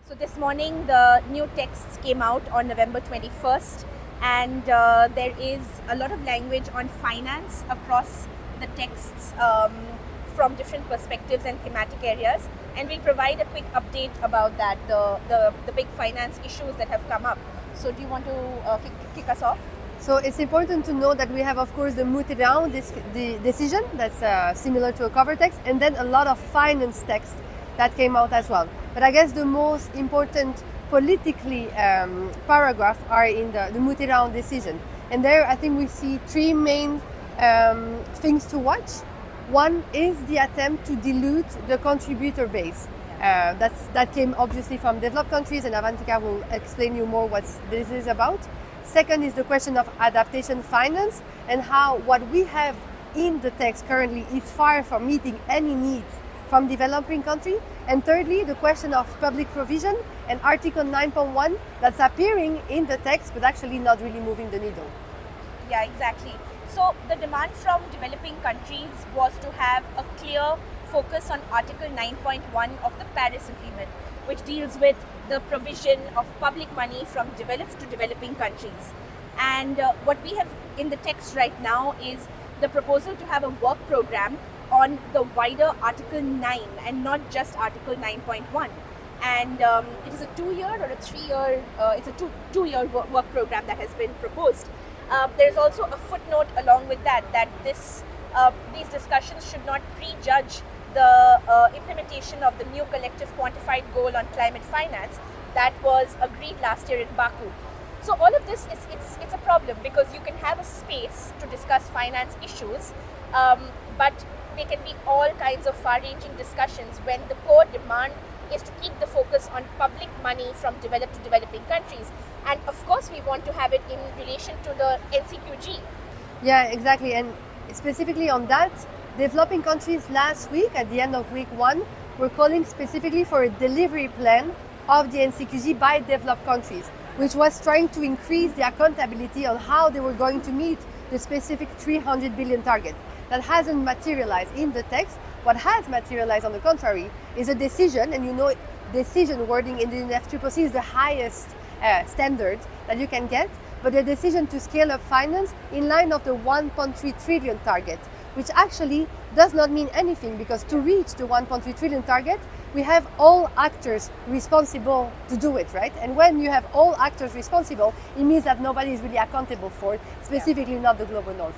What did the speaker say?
So this morning the new texts came out on November 21st, and there is a lot of language on finance across the texts from different perspectives and thematic areas, and we'll provide a quick update about that, the big finance issues that have come up. So do you want to kick us off? So it's important to know that we have, of course, the Moutirão the decision that's similar to a cover text, and then a lot of finance text that came out as well. But I guess the most important politically paragraph are in the Moutirão decision. And there I think we see three main things to watch. One is the attempt to dilute the contributor base. That came obviously from developed countries, and Avantika will explain you more what this is about. Second is the question of adaptation finance and how what we have in the text currently is far from meeting any needs from developing countries. And thirdly, the question of public provision and Article 9.1 that's appearing in the text but actually not really moving the needle. Yeah, exactly. So the demand from developing countries was to have a clear focus on Article 9.1 of the Paris Agreement, which deals with the provision of public money from developed to developing countries. And what we have in the text right now is the proposal to have a work program on the wider Article 9 and not just Article 9.1. And it is a 2-year or a 3-year, it's a two-year work program that has been proposed. There's also a footnote along with that these discussions should not prejudge the implementation of the new collective quantified goal on climate finance that was agreed last year in Baku. So all of this it's a problem, because you can have a space to discuss finance issues, but they can be all kinds of far-ranging discussions when the core demand is to keep the focus on public money from developed to developing countries. And of course we want to have it in relation to the NCQG. Yeah, exactly. And specifically on that, developing countries last week, at the end of week 1, were calling specifically for a delivery plan of the NCQG by developed countries, which was trying to increase the accountability on how they were going to meet the specific 300 billion target. That hasn't materialized in the text. What has materialized, on the contrary, is a decision, and you know, decision wording in the UNFCCC is the highest standard that you can get, but a decision to scale up finance in line of the 1.3 trillion target, which actually does not mean anything, because to reach the 1.3 trillion target, we have all actors responsible to do it, right? And when you have all actors responsible, it means that nobody is really accountable for it, specifically not the Global North.